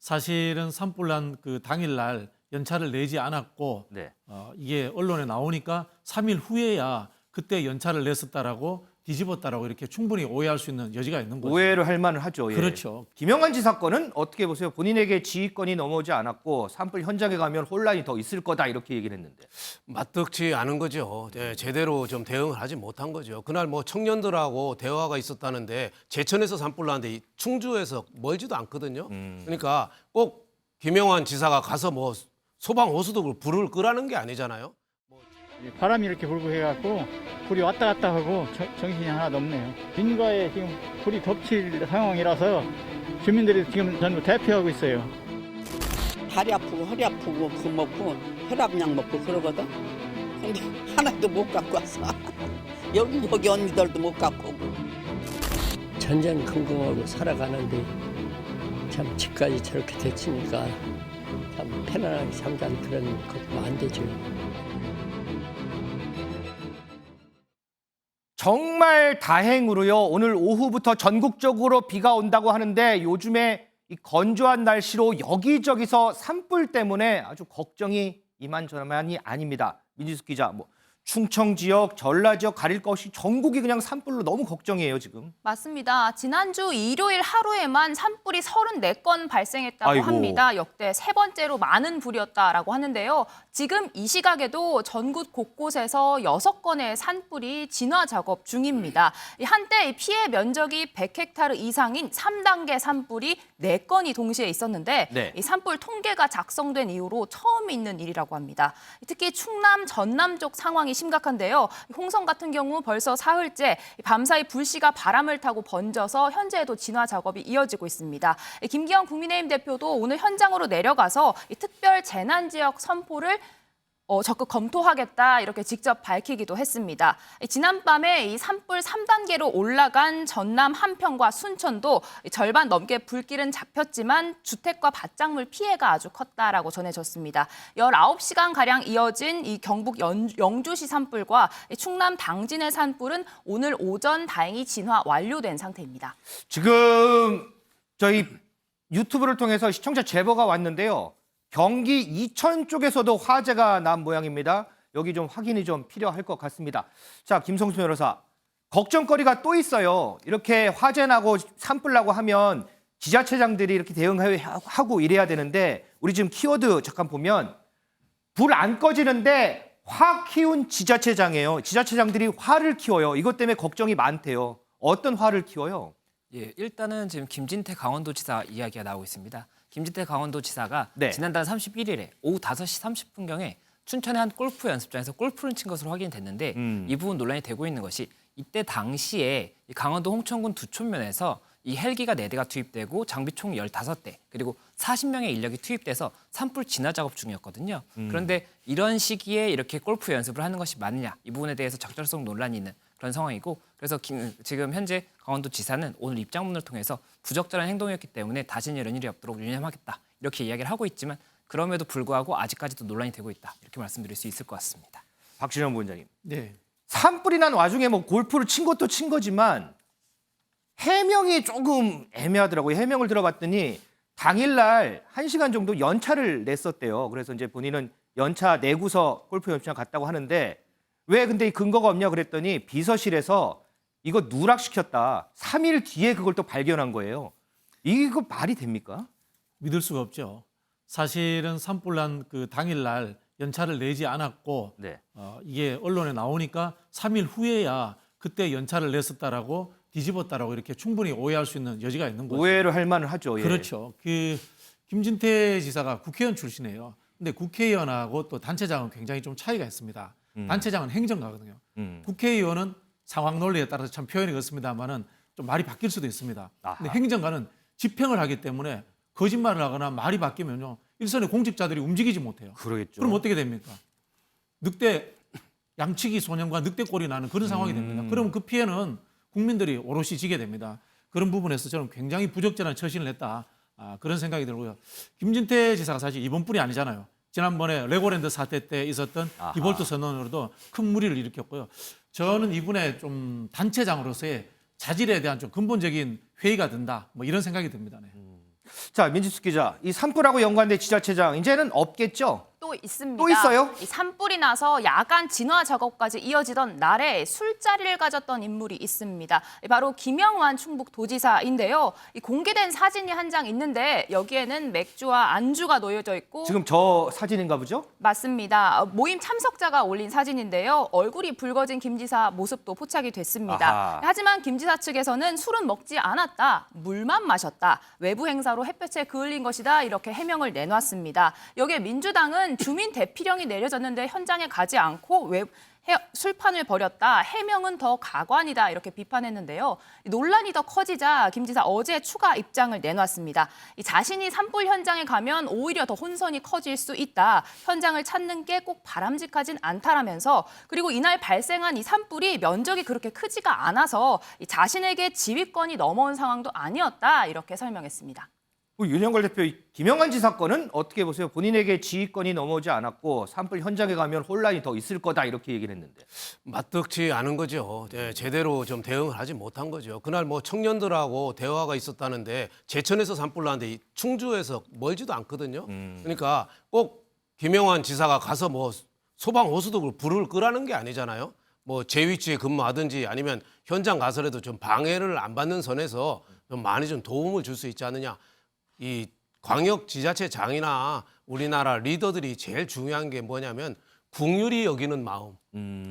사실은 산불난 그 당일날 연차를 내지 않았고 네. 이게 언론에 나오니까 3일 후에야 그때 연차를 냈었다라고 뒤집었다라고 이렇게 충분히 오해할 수 있는 여지가 있는 거죠. 오해를 할 만은 하죠. 예. 그렇죠. 김영환 지사 건은 어떻게 보세요? 본인에게 지휘권이 넘어오지 않았고 산불 현장에 가면 혼란이 더 있을 거다 이렇게 얘기를 했는데. 맞득지 않은 거죠. 제대로 좀 대응을 하지 못한 거죠. 그날 뭐 청년들하고 대화가 있었다는데 제천에서 산불 났는데 충주에서 멀지도 않거든요. 그러니까 꼭 김영환 지사가 가서 뭐 소방 호수도 불을 끄라는 게 아니잖아요. 바람이 이렇게 불고 해갖고 불이 왔다 갔다 하고 정신이 하나도 없네요. 빈과에 지금 불이 덮칠 상황이라서 주민들이 지금 전부 대피하고 있어요. 다리 아프고 허리 아프고 그 먹고 혈압약 먹고 그러거든. 근데 하나도 못 갖고 왔어. 여기 언니들도 못 갖고 오고. 전전긍긍하고 살아가는데 참 집까지 저렇게 데치니까 참 편안하게 잠자는 그런 것도 안 되죠. 정말 다행으로요. 오늘 오후부터 전국적으로 비가 온다고 하는데 요즘에 이 건조한 날씨로 여기저기서 산불 때문에 아주 걱정이 이만저만이 아닙니다. 민지숙 기자, 충청 지역, 전라 지역 가릴 것 없이 전국이 그냥 산불로 너무 걱정이에요, 지금. 맞습니다. 지난주 일요일 하루에만 산불이 34건 발생했다고 아이고. 합니다. 역대 세 번째로 많은 불이었다라고 하는데요. 지금 이 시각에도 전국 곳곳에서 6건의 산불이 진화 작업 중입니다. 한때 피해 면적이 100헥타르 이상인 3단계 산불이 4건이 동시에 있었는데 네. 이 산불 통계가 작성된 이후로 처음 있는 일이라고 합니다. 특히 충남, 전남 쪽 상황이 심각한데요. 홍성 같은 경우 벌써 사흘째 밤사이 불씨가 바람을 타고 번져서 현재에도 진화 작업이 이어지고 있습니다. 김기현 국민의힘 대표도 오늘 현장으로 내려가서 특별 재난 지역 선포를 적극 검토하겠다 이렇게 직접 밝히기도 했습니다. 지난밤에 이 산불 3단계로 올라간 전남 한평과 순천도 절반 넘게 불길은 잡혔지만 주택과 밭작물 피해가 아주 컸다라고 전해졌습니다. 19시간가량 이어진 이 경북 영주시 산불과 충남 당진의 산불은 오늘 오전 다행히 진화 완료된 상태입니다. 지금 저희 유튜브를 통해서 시청자 제보가 왔는데요. 경기 이천 쪽에서도 화재가 난 모양입니다. 여기 좀 확인이 좀 필요할 것 같습니다. 자, 김성수 변호사. 걱정거리가 또 있어요. 이렇게 화재 나고 산불 나고 하면 지자체장들이 이렇게 대응하고 이래야 되는데 우리 지금 키워드 잠깐 보면 불 안 꺼지는데 화 키운 지자체장이에요. 지자체장들이 화를 키워요. 이것 때문에 걱정이 많대요. 어떤 화를 키워요? 예, 일단은 지금 김진태 강원도지사 이야기가 나오고 있습니다. 김진태 강원도지사가 네. 지난달 31일에 오후 5시 30분경에 춘천의 한 골프 연습장에서 골프를 친 것으로 확인됐는데 이 부분 논란이 되고 있는 것이 이때 당시에 이 강원도 홍천군 두촌면에서 이 헬기가 4대가 투입되고 장비 총 15대 그리고 40명의 인력이 투입돼서 산불 진화 작업 중이었거든요. 그런데 이런 시기에 이렇게 골프 연습을 하는 것이 맞느냐 이 부분에 대해서 적절성 논란이 있는 그런 상황이고 그래서 지금 현재 강원도지사는 오늘 입장문을 통해서 부적절한 행동이었기 때문에 다시는 이런 일이 없도록 유념하겠다 이렇게 이야기를 하고 있지만 그럼에도 불구하고 아직까지도 논란이 되고 있다 이렇게 말씀드릴 수 있을 것 같습니다. 박진영 부원장님. 네. 산불이 난 와중에 골프를 친 것도 친 거지만 해명이 조금 애매하더라고요. 해명을 들어봤더니 당일날 1시간 정도 연차를 냈었대요. 그래서 이제 본인은 연차 내고서 골프 연습장 갔다고 하는데 왜 근데 이 근거가 없냐 그랬더니 비서실에서 이거 누락시켰다. 3일 뒤에 그걸 또 발견한 거예요. 이거 말이 됩니까? 믿을 수가 없죠. 사실은 산불난 그 당일날 연차를 내지 않았고 네. 이게 언론에 나오니까 3일 후에야 그때 연차를 냈었다라고 뒤집었다라고 이렇게 충분히 오해할 수 있는 여지가 있는 거죠. 오해를 할 만은 하죠. 예. 그렇죠. 그 김진태 지사가 국회의원 출신이에요. 근데 국회의원하고 또 단체장은 굉장히 좀 차이가 있습니다. 단체장은 행정가거든요. 국회의원은 상황 논리에 따라서 참 표현이 그렇습니다만은 좀 말이 바뀔 수도 있습니다. 근데 아하. 행정가는 집행을 하기 때문에 거짓말을 하거나 말이 바뀌면요 일선의 공직자들이 움직이지 못해요. 그러겠죠. 그럼 어떻게 됩니까? 늑대 양치기 소년과 늑대꼴이 나는 그런 상황이 됩니다. 그러면 그 피해는 국민들이 오롯이 지게 됩니다. 그런 부분에서 저는 굉장히 부적절한 처신을 했다. 그런 생각이 들고요. 김진태 지사가 사실 이번뿐이 아니잖아요. 지난번에 레고랜드 사태 때 있었던 아하. 디볼트 선언으로도 큰 무리를 일으켰고요. 저는 이분의 좀 단체장으로서의 자질에 대한 좀 근본적인 회의가 든다. 이런 생각이 듭니다. 네. 자, 민지숙 기자, 이 산불하고 연관된 지자체장 이제는 없겠죠? 또 있습니다. 또 있어요? 이 산불이 나서 야간 진화 작업까지 이어지던 날에 술자리를 가졌던 인물이 있습니다. 바로 김영환 충북도지사인데요. 이 공개된 사진이 한 장 있는데 여기에는 맥주와 안주가 놓여져 있고 지금 저 사진인가 보죠? 맞습니다. 모임 참석자가 올린 사진인데요. 얼굴이 붉어진 김 지사 모습도 포착이 됐습니다. 아하. 하지만 김 지사 측에서는 술은 먹지 않았다. 물만 마셨다. 외부 행사로 햇볕에 그을린 것이다. 이렇게 해명을 내놨습니다. 여기에 민주당은 주민 대피령이 내려졌는데 현장에 가지 않고 술판을 벌였다. 해명은 더 가관이다. 이렇게 비판했는데요. 논란이 더 커지자 김 지사 어제 추가 입장을 내놨습니다. 자신이 산불 현장에 가면 오히려 더 혼선이 커질 수 있다. 현장을 찾는 게 꼭 바람직하진 않다라면서 그리고 이날 발생한 이 산불이 면적이 그렇게 크지가 않아서 자신에게 지휘권이 넘어온 상황도 아니었다. 이렇게 설명했습니다. 윤영걸 대표, 김영환 지사 건은 어떻게 보세요? 본인에게 지휘권이 넘어오지 않았고 산불 현장에 가면 혼란이 더 있을 거다 이렇게 얘기를 했는데. 맞득치 않은 거죠. 제대로 좀 대응을 하지 못한 거죠. 그날 뭐 청년들하고 대화가 있었다는데 제천에서 산불 나는데 충주에서 멀지도 않거든요. 그러니까 꼭 김영환 지사가 가서 뭐 소방 호수도 불을 끄라는 게 아니잖아요. 뭐 제 위치에 근무하든지 아니면 현장 가서라도 좀 방해를 안 받는 선에서 좀 많이 좀 도움을 줄 수 있지 않느냐. 이 광역 지자체장이나 우리나라 리더들이 제일 중요한 게 뭐냐면 국률이 여기는 마음,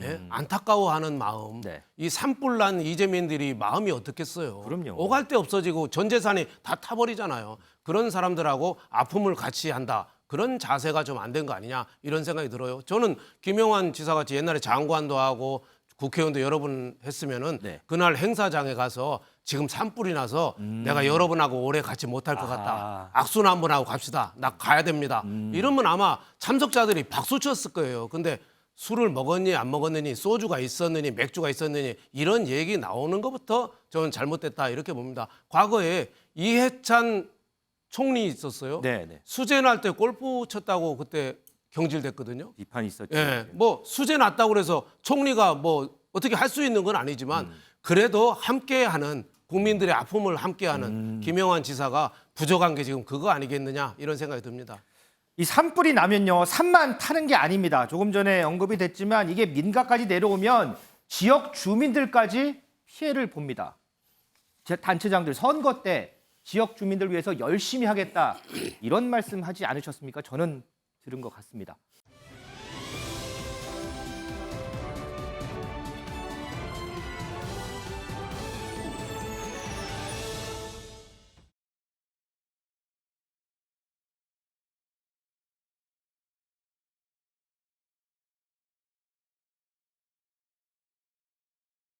예? 안타까워하는 마음. 네. 이 산불난 이재민들이 마음이 어떻겠어요. 그럼요. 오갈 데 없어지고 전 재산이 다 타버리잖아요. 그런 사람들하고 아픔을 같이 한다. 그런 자세가 좀 안 된 거 아니냐 이런 생각이 들어요. 저는 김영환 지사같이 옛날에 장관도 하고 국회의원도 여러 번 했으면은 네. 그날 행사장에 가서 지금 산불이 나서 내가 여러분하고 오래 같이 못할 것 같다. 악수나 한번 하고 갑시다. 나 가야 됩니다. 이러면 아마 참석자들이 박수 쳤을 거예요. 근데 술을 먹었니 안 먹었느니 소주가 있었느니 맥주가 있었느니 이런 얘기 나오는 것부터 저는 잘못됐다 이렇게 봅니다. 과거에 이해찬 총리 있었어요. 네. 수재 날 때 골프 쳤다고 그때 경질됐거든요. 비판이 있었죠. 예, 뭐 수재 났다고 그래서 총리가 뭐 어떻게 할 수 있는 건 아니지만 그래도 함께하는 국민들의 아픔을 함께하는 김영환 지사가 부족한 게 지금 그거 아니겠느냐 이런 생각이 듭니다. 이 산불이 나면요, 산만 타는 게 아닙니다. 조금 전에 언급이 됐지만 이게 민가까지 내려오면 지역 주민들까지 피해를 봅니다. 제 단체장들 선거 때 지역 주민들 위해서 열심히 하겠다 이런 말씀 하지 않으셨습니까? 저는 들은 것 같습니다.